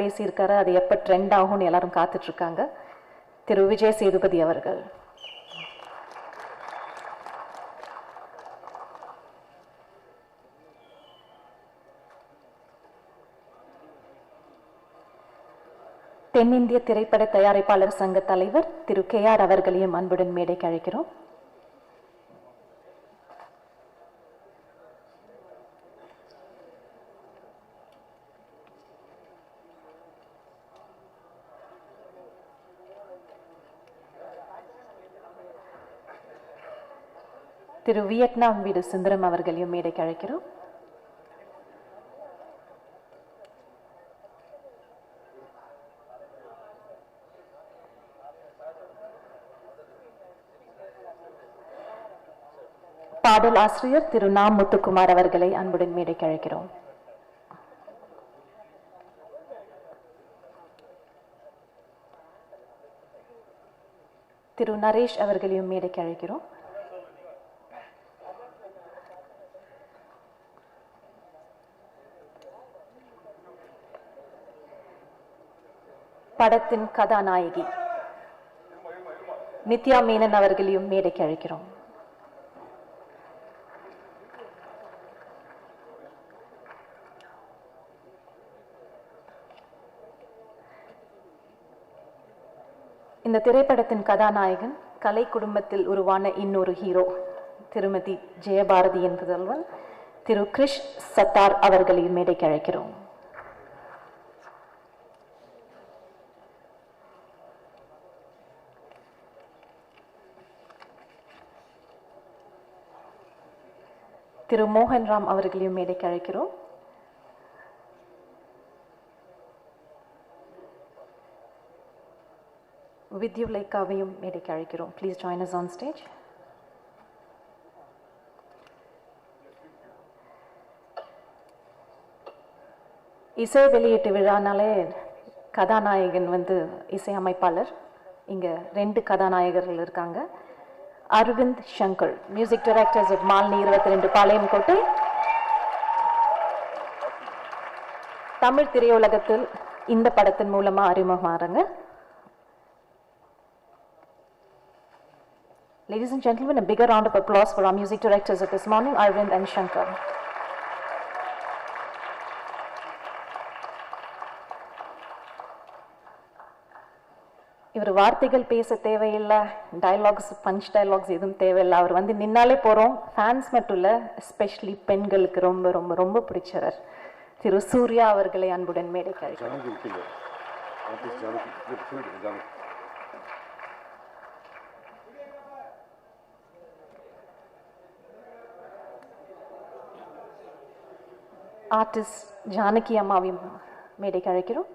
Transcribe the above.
பேசியிருக்காரு. அது எப்போ ட்ரெண்ட் ஆகும்னு எல்லாரும் காத்துட்ருக்காங்க. திரு விஜய் சேதுபதி அவர்கள். தென்னிந்திய திரைப்பட தயாரிப்பாளர் சங்க தலைவர் திரு KR அவர்களையும் அன்புடன் மேடைக்கு அழைக்கிறோம். திரு வியட்நாம் வீடு சுந்தரம் அவர்களையும் மேடைக்கு அழைக்கிறோம். பாடல் ஆசிரியர் திரு நா முத்துக்குமார் அவர்களை அன்புடன் மேடைக்கு அழைக்கிறோம். திரு நரேஷ் அவர்களையும் மேடைக்கு அழைக்கிறோம். படத்தின் கதாநாயகி நித்யா மேனன் அவர்களையும் மேடைக்கு அழைக்கிறோம். இந்த திரைப்படத்தின் கதாநாயகன் கலை குடும்பத்தில் உருவான இன்னொரு ஹீரோ திருமதி ஜெயபாரதி என்பதல்வன் திரு கிரிஷ் சத்தார் அவர்களையும் மேடைக்கு அழைக்கிறோம். திரு மோகன் ராம் அவர்களையும் மேடைக்கு அழைக்கிறோம். வித்யுலேகாவையும் மேடைக்கு அழைக்கிறோம். Please join us on stage. இசை வெளியீட்டு விழானாலே கதாநாயகன் இசையமைப்பாளர். இங்கே 2 கதாநாயகர்கள் இருக்காங்க. Aravind Shankar, music directors of Malini 22 Palayamkottai. Tamil திரையுலகத்தில் இந்த படத்தின் மூலமா அறிமுகமாறாங்க. Ladies and gentlemen, a bigger round of applause for our music directors of this morning, Arvind and Shankar. இவர் வார்த்தைகள் பேச தேவையில்லை, டயலாக்ஸ் பஞ்ச் டயலாக்ஸ் எதுவும் தேவையில்லை. அவர் நின்னாலே போகிறோம். ஃபேன்ஸ் மட்டும் இல்லை, எஸ்பெஷலி பெண்களுக்கு ரொம்ப ரொம்ப ரொம்ப பிடிச்சவர் திரு சூர்யா அவர்களை அன்புடன் மேடைக்கு அழைக்கிறோம். ஆர்டிஸ்ட் ஜானகி அம்மாவையும் மேடைக்கு அழைக்கிறோம்.